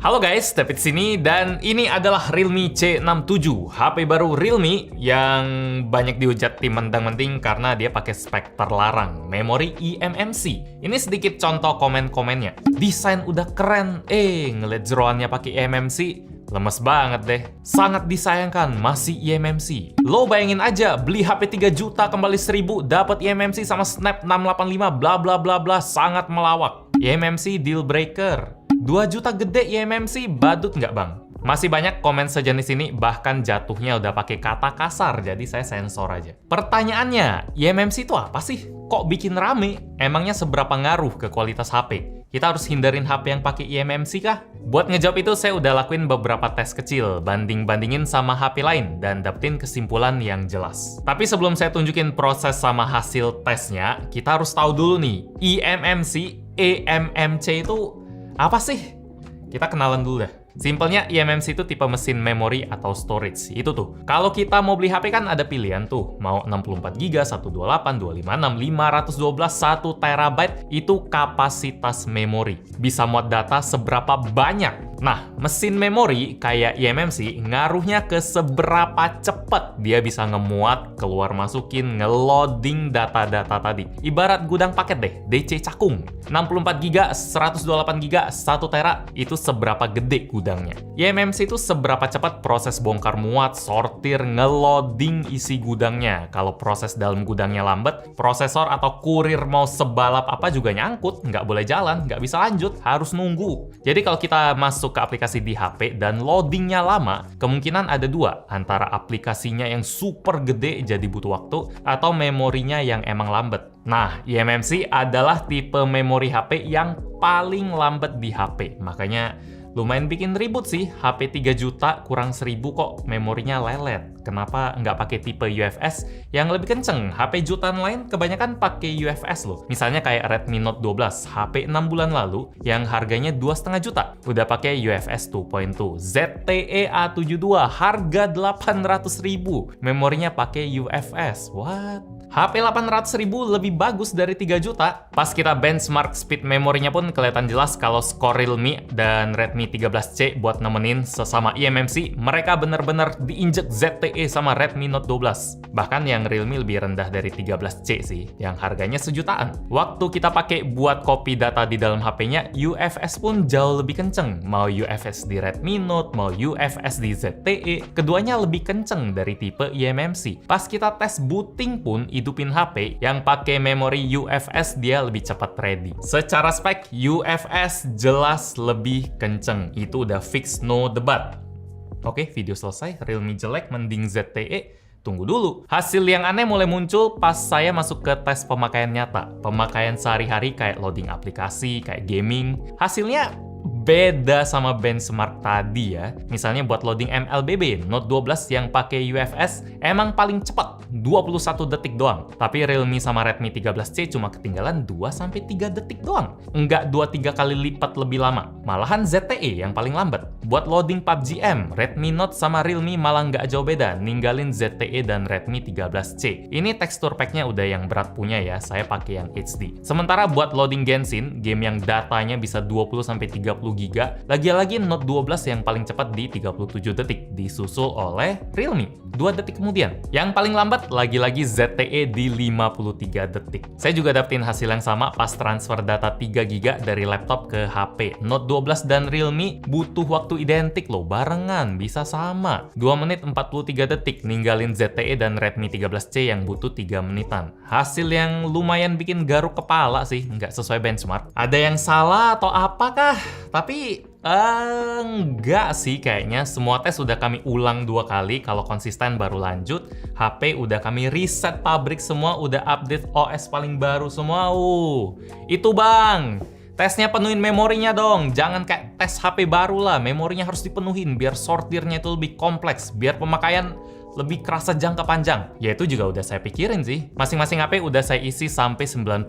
Halo guys, David sini dan ini adalah Realme C67, HP baru Realme yang banyak dihujat tim mentang-menting karena dia pakai spek terlarang, memori eMMC. Ini sedikit contoh komen-komennya. Desain udah keren, ngeliat jeroannya pakai eMMC, lemes banget deh. Sangat disayangkan masih eMMC. Lo bayangin aja, beli HP 3 juta kembali 1000, dapat eMMC sama Snap 685 bla bla bla bla, sangat melawak. eMMC deal breaker. 2 juta gede eMMC, badut nggak bang? Masih banyak komen sejenis ini, bahkan jatuhnya udah pakai kata kasar, jadi saya sensor aja. Pertanyaannya, eMMC itu apa sih? Kok bikin rame? Emangnya seberapa ngaruh ke kualitas HP? Kita harus hindarin HP yang pakai eMMC kah? Buat ngejawab itu, saya udah lakuin beberapa tes kecil, banding-bandingin sama HP lain, dan dapetin kesimpulan yang jelas. Tapi sebelum saya tunjukin proses sama hasil tesnya, kita harus tahu dulu nih, eMMC itu apa sih? Kita kenalan dulu dah. Simpelnya, eMMC itu tipe mesin memori atau storage. Itu tuh. Kalau kita mau beli HP kan ada pilihan tuh. Mau 64GB, 128, 256, 512, 1 TB. Itu kapasitas memori. Bisa muat data seberapa banyak. Nah, mesin memori kayak eMMC ngaruhnya ke seberapa cepat dia bisa ngemuat, keluar masukin, ngeloading data-data tadi. Ibarat gudang paket deh, DC cakung. 64GB, 128GB, 1 TB, itu seberapa gede gudangnya. eMMC itu seberapa cepat proses bongkar muat, sortir, ngeloading isi gudangnya. Kalau proses dalam gudangnya lambat, prosesor atau kurir mau sebalap apa juga nyangkut, nggak boleh jalan, nggak bisa lanjut, harus nunggu. Jadi kalau kita masuk ke aplikasi di HP dan loadingnya lama, kemungkinan ada dua, antara aplikasinya yang super gede jadi butuh waktu, atau memorinya yang emang lambat. Nah, eMMC adalah tipe memori HP yang paling lambat di HP, makanya lumayan bikin ribut sih, HP 3 juta kurang 1000 kok memorinya lelet. Kenapa nggak pakai tipe UFS yang lebih kenceng? HP jutaan lain kebanyakan pakai UFS loh. Misalnya kayak Redmi Note 12, HP 6 bulan lalu yang harganya 2,5 juta. Udah pakai UFS 2.2. ZTE A72, harga 800.000. Memorinya pakai UFS. What? HP 800.000 lebih bagus dari 3 juta. Pas kita benchmark speed memorinya pun kelihatan jelas kalau skor Realme dan Redmi 13C buat nemenin sesama eMMC, mereka bener-bener diinjek ZTE sama Redmi Note 12. Bahkan yang Realme lebih rendah dari 13C sih, yang harganya sejutaan. Waktu kita pakai buat copy data di dalam HP-nya, UFS pun jauh lebih kenceng. Mau UFS di Redmi Note, mau UFS di ZTE, keduanya lebih kenceng dari tipe eMMC. Pas kita tes booting pun, hidupin HP yang pakai memori UFS, dia lebih cepat ready. Secara spek, UFS jelas lebih kenceng. Itu udah fix, no debat. Oke, video selesai. Realme jelek, mending ZTE. Tunggu dulu. Hasil yang aneh mulai muncul pas saya masuk ke tes pemakaian nyata. Pemakaian sehari-hari kayak loading aplikasi, kayak gaming. Hasilnya beda sama benchmark tadi ya. Misalnya buat loading MLBB, Note 12 yang pakai UFS emang paling cepat, 21 detik doang. Tapi Realme sama Redmi 13C cuma ketinggalan 2-3 detik doang. Enggak 2-3 kali lipat lebih lama. Malahan ZTE yang paling lambat. Buat loading PUBG M, Redmi Note sama Realme malah nggak jauh beda, ninggalin ZTE dan Redmi 13C. Ini tekstur packnya udah yang berat punya ya, saya pakai yang HD. Sementara buat loading Genshin, game yang datanya bisa 20-30 GB, lagi-lagi Note 12 yang paling cepat di 37 detik, disusul oleh Realme 2 detik kemudian. Yang paling lambat lagi-lagi ZTE di 53 detik. Saya juga dapetin hasil yang sama pas transfer data 3 GB dari laptop ke HP. Note 12 dan Realme butuh waktu identik loh, barengan, bisa sama. 2 menit 43 detik, ninggalin ZTE dan Redmi 13C yang butuh 3 menitan. Hasil yang lumayan bikin garuk kepala sih, nggak sesuai benchmark. Ada yang salah atau apakah? Tapi enggak sih kayaknya. Semua tes udah kami ulang 2 kali. Kalau konsisten baru lanjut. HP udah kami reset pabrik semua, udah update OS paling baru semua. Itu bang, tesnya penuhin memorinya dong. Jangan kayak tes HP baru lah. Memorinya harus dipenuhin biar sortirnya itu lebih kompleks, biar pemakaian lebih kerasa jangka panjang. Ya itu juga udah saya pikirin sih. Masing-masing HP udah saya isi sampai 90%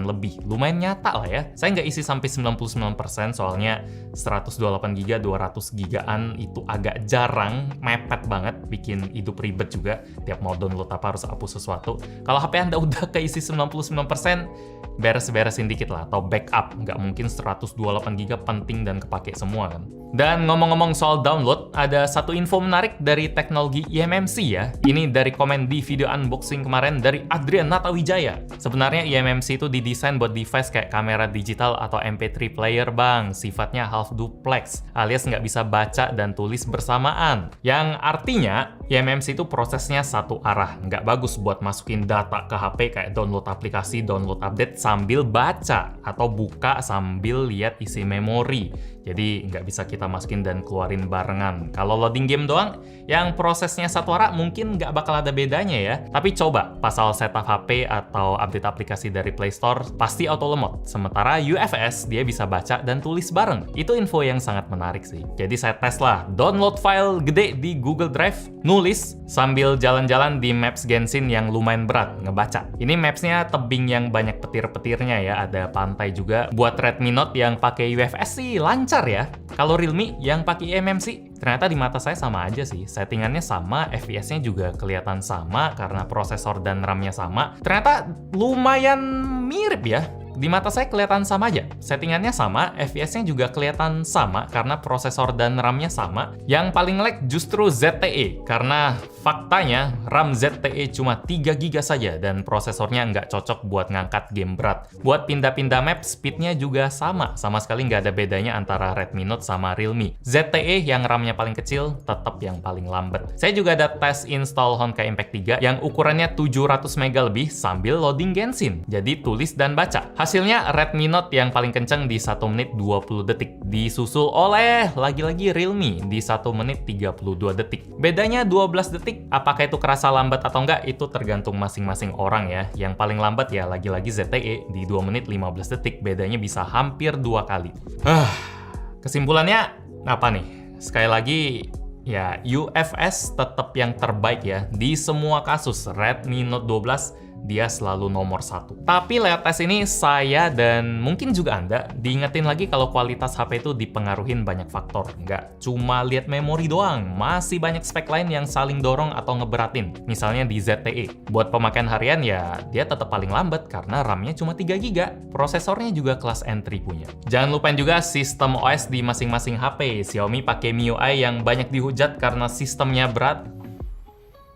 lebih. Lumayan nyata lah ya. Saya nggak isi sampai 99% soalnya 128GB, 200GB-an itu agak jarang, mepet banget, bikin hidup ribet juga. Tiap mau download apa harus hapus sesuatu. Kalau HP Anda udah keisi 99%, beres-beresin dikit lah, atau backup. Nggak mungkin 128GB penting dan kepake semua kan. Dan ngomong-ngomong soal download, ada satu info menarik dari teknologi eMMC ya. Ini dari komen di video unboxing kemarin dari Adrian Natawijaya. Sebenarnya eMMC itu didesain buat device kayak kamera digital atau MP3 player bang. Sifatnya half duplex, alias nggak bisa baca dan tulis bersamaan. Yang artinya, eMMC itu prosesnya satu arah. Nggak bagus buat masukin data ke HP kayak download aplikasi, download update sambil baca. Atau buka sambil lihat isi memori. Jadi nggak bisa kita masukin dan keluarin barengan. Kalau loading game doang, yang prosesnya satu arah mungkin nggak bakal ada bedanya ya. Tapi coba pasal setup HP atau update aplikasi dari Play Store, pasti auto lemot. Sementara UFS, dia bisa baca dan tulis bareng. Itu info yang sangat menarik sih. Jadi saya tes lah, download file gede di Google Drive, nulis, sambil jalan-jalan di Maps Genshin yang lumayan berat, ngebaca. Ini Maps-nya tebing yang banyak petir-petirnya ya, ada pantai juga. Buat Redmi Note yang pakai UFS sih lancar ya. Kalau Realme yang pakai eMMC, ternyata di mata saya sama aja sih. Settingannya sama, FPS-nya juga kelihatan sama karena prosesor dan RAM-nya sama. Ternyata lumayan mirip ya. Di mata saya kelihatan sama aja. Settingannya sama, FPS-nya juga kelihatan sama karena prosesor dan RAM-nya sama. Yang paling lag justru ZTE, karena faktanya RAM ZTE cuma 3GB saja dan prosesornya nggak cocok buat ngangkat game berat. Buat pindah-pindah map, speed-nya juga sama sekali nggak ada bedanya antara Redmi Note sama Realme. ZTE yang RAM-nya paling kecil, tetap yang paling lambat. Saya juga ada tes install Honkai Impact 3 yang ukurannya 700MB lebih sambil loading Genshin. Jadi tulis dan baca. Hasilnya Redmi Note yang paling kenceng di 1 menit 20 detik. Disusul oleh lagi-lagi Realme di 1 menit 32 detik. Bedanya 12 detik. Apakah itu kerasa lambat atau enggak? Itu tergantung masing-masing orang ya. Yang paling lambat ya lagi-lagi ZTE di 2 menit 15 detik. Bedanya bisa hampir 2 kali. Kesimpulannya apa nih? Sekali lagi ya UFS tetap yang terbaik ya. Di semua kasus Redmi Note 12 dia selalu nomor 1. Tapi lewat tes ini saya dan mungkin juga Anda diingetin lagi kalau kualitas HP itu dipengaruhin banyak faktor. Nggak cuma lihat memori doang, masih banyak spek lain yang saling dorong atau ngeberatin. Misalnya di ZTE. Buat pemakaian harian ya dia tetap paling lambat karena RAM-nya cuma 3GB. Prosesornya juga kelas entry punya. Jangan lupain juga sistem OS di masing-masing HP. Xiaomi pakai MIUI yang banyak dihujat karena sistemnya berat.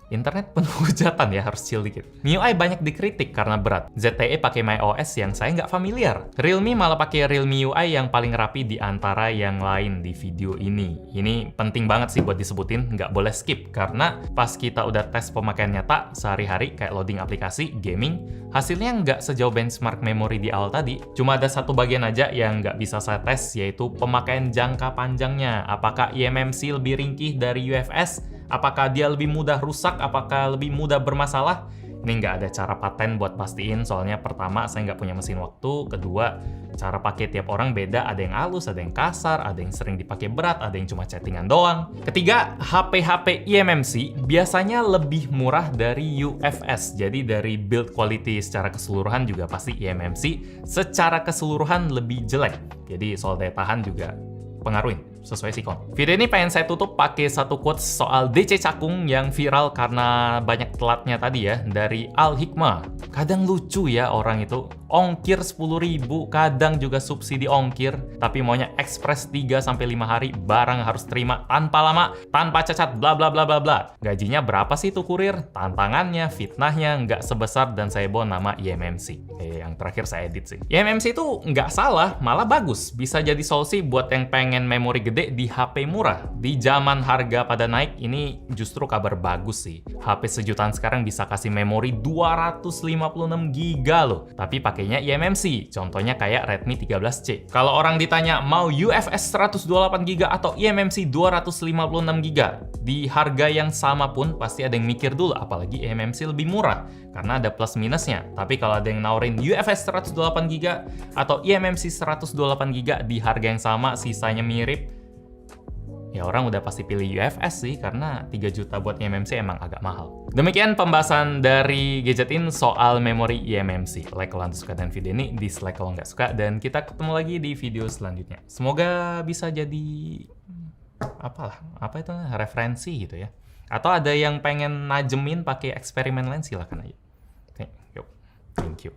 Internet penuh hujatan ya, harus chill dikit. MIUI banyak dikritik karena berat. ZTE pakai MyOS yang saya nggak familiar. Realme malah pakai Realme UI yang paling rapi di antara yang lain di video ini. Ini penting banget sih buat disebutin, nggak boleh skip. Karena pas kita udah tes pemakaian nyata sehari-hari kayak loading aplikasi, gaming, hasilnya nggak sejauh benchmark memori di awal tadi. Cuma ada satu bagian aja yang nggak bisa saya tes, yaitu pemakaian jangka panjangnya. Apakah eMMC lebih ringkih dari UFS? Apakah dia lebih mudah rusak? Apakah lebih mudah bermasalah? Ini nggak ada cara paten buat pastiin, soalnya pertama, saya nggak punya mesin waktu. Kedua, cara pakai tiap orang beda. Ada yang halus, ada yang kasar, ada yang sering dipakai berat, ada yang cuma chattingan doang. Ketiga, HP-HP eMMC biasanya lebih murah dari UFS. Jadi dari build quality secara keseluruhan juga pasti eMMC secara keseluruhan lebih jelek. Jadi soal daya tahan juga pengaruhin sesuai sikon. Video ini pengen saya tutup pakai satu quotes soal DC Cakung yang viral karena banyak telatnya tadi ya, dari Al Hikmah. Kadang lucu ya orang itu, ongkir 10.000, kadang juga subsidi ongkir, tapi maunya ekspres 3-5 hari, barang harus terima tanpa lama, tanpa cacat, bla bla bla bla bla. Gajinya berapa sih tuh kurir? Tantangannya, fitnahnya nggak sebesar dan saya bawa nama eMMC. Yang terakhir saya edit sih. eMMC itu nggak salah, malah bagus. Bisa jadi solusi buat yang pengen memori gede di HP murah. Di zaman harga pada naik, ini justru kabar bagus sih. HP sejutaan sekarang bisa kasih memori 256GB loh. Tapi pakainya eMMC, contohnya kayak Redmi 13C. Kalau orang ditanya mau UFS 128GB atau eMMC 256GB, di harga yang sama pun pasti ada yang mikir dulu, apalagi eMMC lebih murah, karena ada plus minusnya. Tapi kalau ada yang nawarin UFS 128GB atau eMMC 128GB di harga yang sama, sisanya mirip, ya orang udah pasti pilih UFS sih, karena 3 juta buat eMMC emang agak mahal. Demikian pembahasan dari Gadgetin soal memori eMMC. Like kalau Anda suka dengan video ini, dislike kalau nggak suka, dan kita ketemu lagi di video selanjutnya. Semoga bisa jadi apa itu referensi gitu ya. Atau ada yang pengen najemin pakai eksperimen lain, silakan aja. Oke, yuk. Thank you.